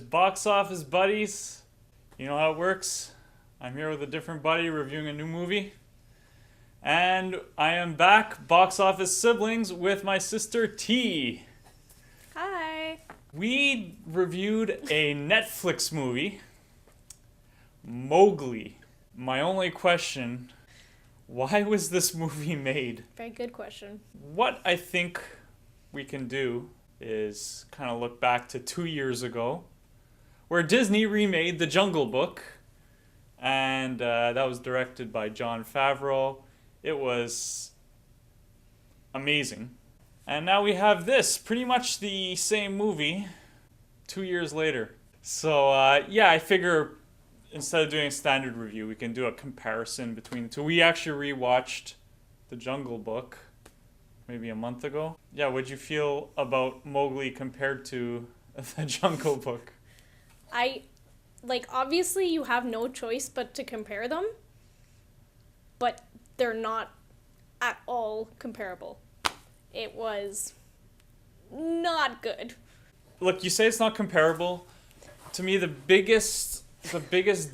is Box Office Buddies. You know how it works. I'm here with a different buddy reviewing a new movie. And I am back, Box Office Siblings, with my sister T. Hi. We reviewed a Netflix movie, Mowgli. My only question, why was this movie made? Very good question. What I think we can do is kind of look back to 2 years ago, where Disney remade The Jungle Book, and that was directed by Jon Favreau. It was amazing. And now we have this, pretty much the same movie, 2 years later. So I figure instead of doing a standard review, we can do a comparison between the two. We actually rewatched The Jungle Book maybe a month ago. Yeah, what'd you feel about Mowgli compared to The Jungle Book? Obviously you have no choice but to compare them, but they're not at all comparable. It was not good. Look, you say it's not comparable. To me, the biggest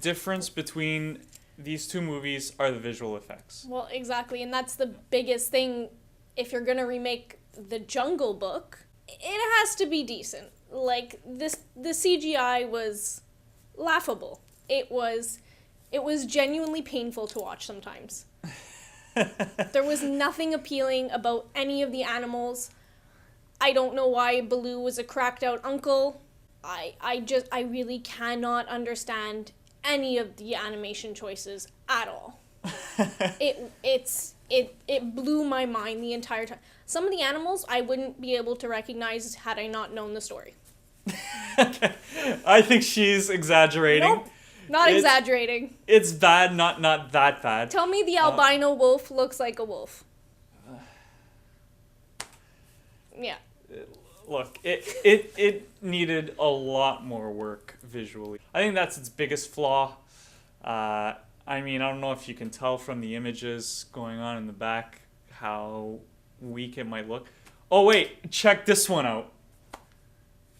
difference between these two movies are the visual effects. Well, exactly, and that's the biggest thing. If you're gonna remake The Jungle Book, it has to be decent. Like, the CGI was laughable. It was genuinely painful to watch sometimes. There was nothing appealing about any of the animals. I don't know why Baloo was a cracked out uncle. I really cannot understand any of the animation choices at all. It blew my mind the entire time. Some of the animals I wouldn't be able to recognize had I not known the story. I think she's exaggerating. Nope, not exaggerating. It's bad, not that bad. Tell me the albino wolf looks like a wolf. Yeah. Look, it needed a lot more work visually. I think that's its biggest flaw. I don't know if you can tell from the images going on in the back how weak it might look. Oh wait, check this one out.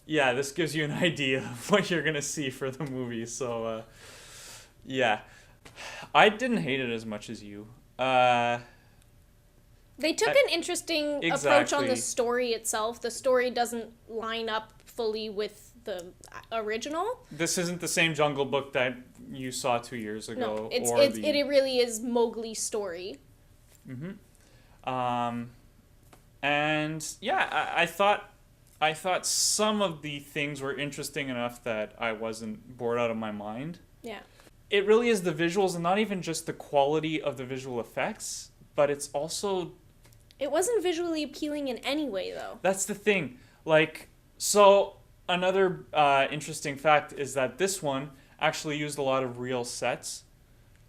Yeah, this gives you an idea of what you're gonna see for the movie. So, yeah, I didn't hate it as much as you. They took an interesting approach on the story itself. The story doesn't line up fully with the original. This isn't the same Jungle Book that you saw 2 years ago. No, it really is Mowgli's story. Mm-hmm. And yeah, I thought some of the things were interesting enough that I wasn't bored out of my mind. Yeah. It really is the visuals, and not even just the quality of the visual effects, but it's also... It wasn't visually appealing in any way, though. That's the thing. So another interesting fact is that this one actually used a lot of real sets.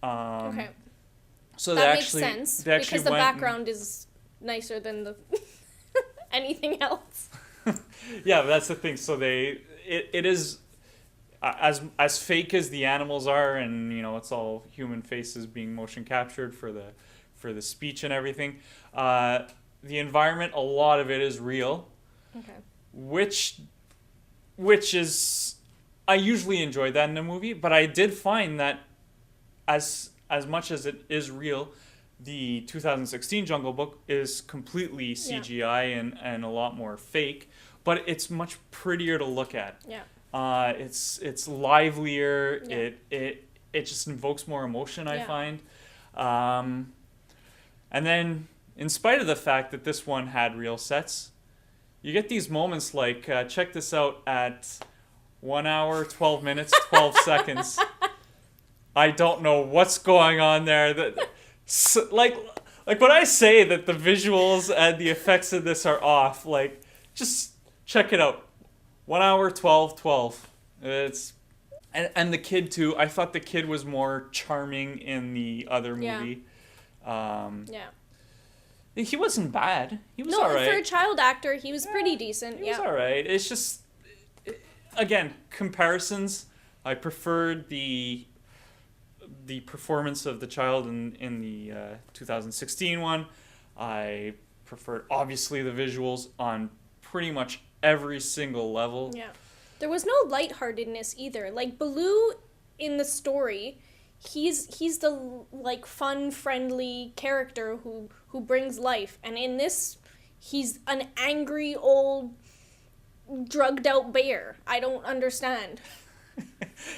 Okay. So that makes sense, because the background is nicer than the anything else. Yeah, but that's the thing. So it is as fake as the animals are, and it's all human faces being motion captured for the speech and everything. The environment, a lot of it is real. Okay. Which is, I usually enjoy that in a movie, but I did find that as much as it is real, the 2016 Jungle Book is completely CGI and a lot more fake, but it's much prettier to look at. Yeah. It's livelier. Yeah. It just invokes more emotion, I Yeah. find. And then, in spite of the fact that this one had real sets, you get these moments like, check this out, at 1 hour, 12 minutes, 12 seconds. I don't know what's going on there. Like when I say that the visuals and the effects of this are off, just check it out. 1 hour, 12. And the kid too. I thought the kid was more charming in the other movie. Yeah. He wasn't bad. He was all right. No, for a child actor, he was pretty decent. He was all right. It's just, again, comparisons. I preferred the performance of the child in the 2016 one. I preferred, obviously, the visuals on pretty much every single level. Yeah. There was no lightheartedness either. Like Baloo in the story, he's the like fun, friendly character who brings life, and in this, he's an angry old drugged out bear. I don't understand.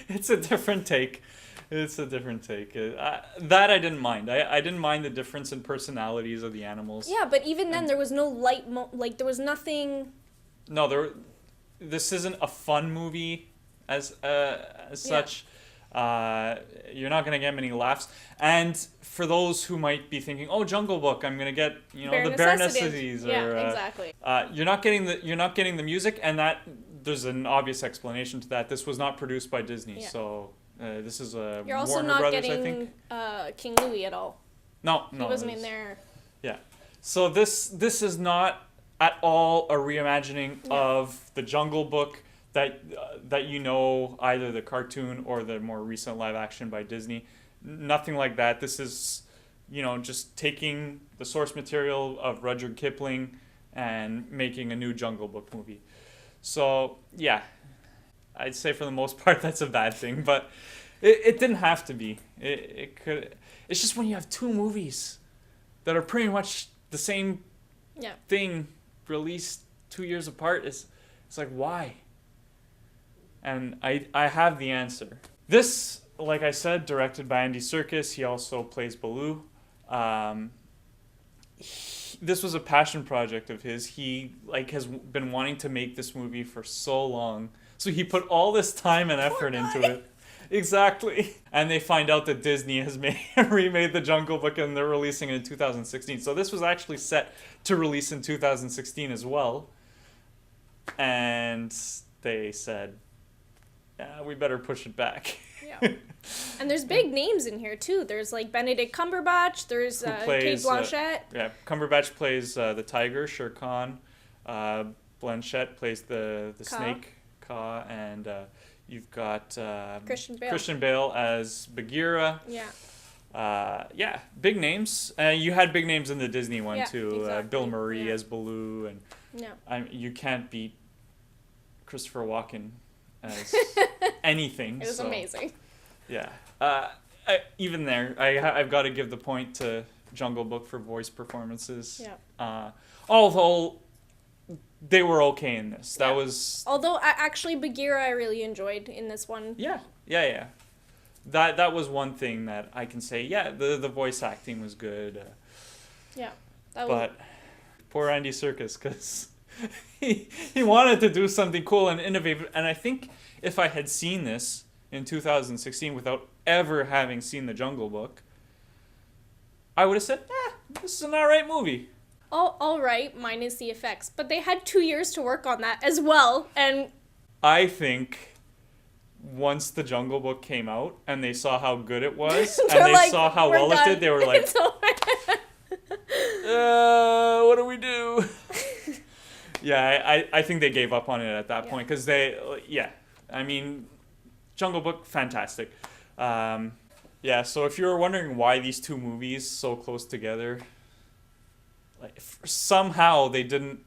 It's a different take. It's a different take. That I didn't mind. I didn't mind the difference in personalities of the animals. Yeah, but even then, there was no like there was nothing. No, this isn't a fun movie as such. You're not gonna get many laughs. And for those who might be thinking, "Oh, Jungle Book, I'm gonna get the bare necessities." Yeah, or, exactly. You're not getting the music, and that there's an obvious explanation to that. This was not produced by Disney, so this is a You're also Warner not Brothers, getting I think. King Louie at all. No, He wasn't in there. Yeah, so this is not at all a reimagining of the Jungle Book that either the cartoon or the more recent live action by Disney. Nothing like that. This is, just taking the source material of Rudyard Kipling and making a new Jungle Book movie. So, yeah, I'd say for the most part that's a bad thing, but it didn't have to be. It could. It's just when you have two movies that are pretty much the same thing released 2 years apart, it's like, why? And I have the answer. This, like I said, directed by Andy Serkis. He also plays Baloo. This was a passion project of his. He has been wanting to make this movie for so long. So he put all this time and effort into it. Exactly. And they find out that Disney has remade the Jungle Book and they're releasing it in 2016. So this was actually set to release in 2016 as well. And they said, we better push it back. Yeah. And there's big names in here too. There's like Benedict Cumberbatch. There's Cate Blanchett. Cumberbatch plays the tiger, Shere Khan. Blanchett plays the snake, Ka. And you've got Christian Bale as Bagheera. Yeah. Big names. You had big names in the Disney one too. Exactly. Bill Murray as Baloo, and you can't beat Christopher Walken as anything. It was amazing. Yeah. Even there, I've got to give the point to Jungle Book for voice performances. Yeah. Although they were okay in this. That was. Although actually Bagheera I really enjoyed in this one. Yeah. That was one thing that I can say. Yeah, the voice acting was good. But poor Andy Serkis, because he wanted to do something cool and innovative, and I think if I had seen this in 2016 without ever having seen the Jungle Book, I would have said, this is an alright movie. All right, minus the effects, but they had 2 years to work on that as well, and I think once the Jungle Book came out and they saw how good it was and they saw how well it did, they were like, what do we do? Yeah, I think they gave up on it at that point because Jungle Book, fantastic. So if you were wondering why these two movies so close together, somehow they didn't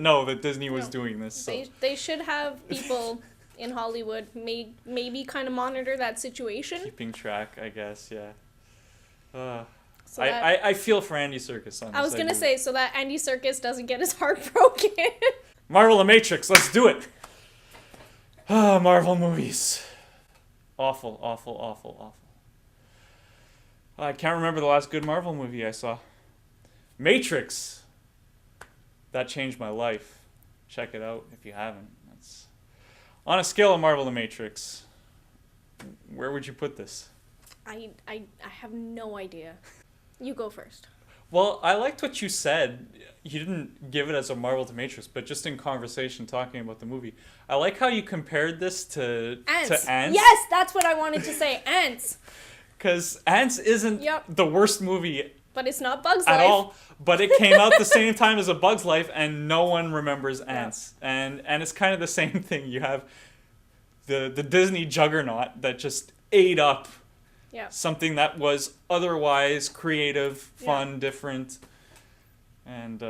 know that Disney was doing this. So. They should have people in Hollywood maybe kind of monitor that situation. Keeping track, I guess, yeah. I feel for Andy Serkis on this. I was going to say, so that Andy Serkis doesn't get his heart broken. Marvel The Matrix, let's do it! Marvel movies. Awful, awful, awful, awful. I can't remember the last good Marvel movie I saw. Matrix. That changed my life. Check it out if you haven't. That's on a scale of Marvel The Matrix. Where would you put this? I have no idea. You go first. Well, I liked what you said. You didn't give it as a Marvel to Matrix, but just in conversation talking about the movie. I like how you compared this to Ants. Ants. Yes, that's what I wanted to say. Ants. Because Ants isn't the worst movie but it's not Bug's at Life. all. But it came out the same time as A Bug's Life, and no one remembers Ants. And it's kind of the same thing. You have the Disney juggernaut that just ate up something that was otherwise creative, fun, different. And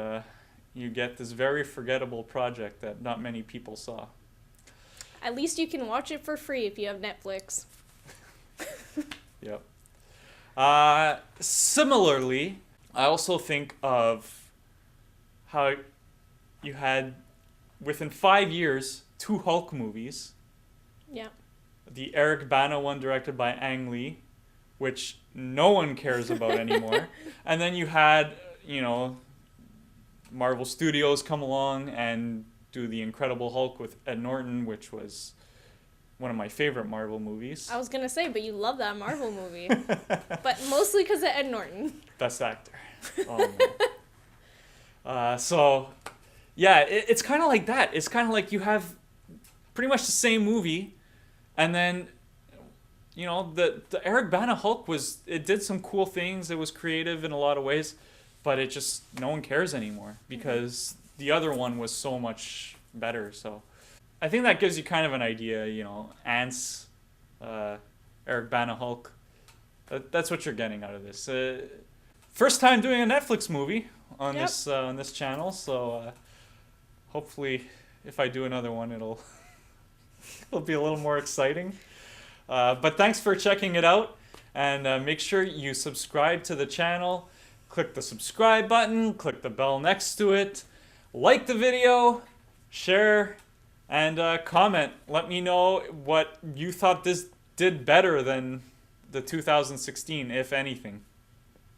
you get this very forgettable project that not many people saw. At least you can watch it for free if you have Netflix. Yep. Similarly, I also think of how you had, within 5 years, 2 Hulk movies. Yeah. The Eric Bana one directed by Ang Lee, which no one cares about anymore. And then you had, Marvel Studios come along and do The Incredible Hulk with Ed Norton, which was one of my favorite Marvel movies. I was going to say, but you love that Marvel movie. But mostly because of Ed Norton. Best actor. Oh, man. So, yeah, it's kind of like that. It's kind of like you have pretty much the same movie, and then, the Eric Bana Hulk it did some cool things. It was creative in a lot of ways, but it just, no one cares anymore because the other one was so much better. So I think that gives you kind of an idea, Ants, Eric Bana Hulk. That's what you're getting out of this. First time doing a Netflix movie on this channel, so hopefully if I do another one, it'll be a little more exciting. But thanks for checking it out, and make sure you subscribe to the channel. Click the subscribe button, click the bell next to it, like the video, share, and comment. Let me know what you thought this did better than the 2016, if anything.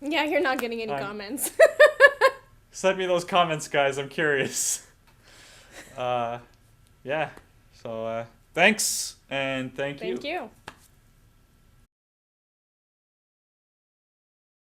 Yeah, you're not getting any comments. Send me those comments, guys. I'm curious. Yeah. So thanks, and thank you. Thank you.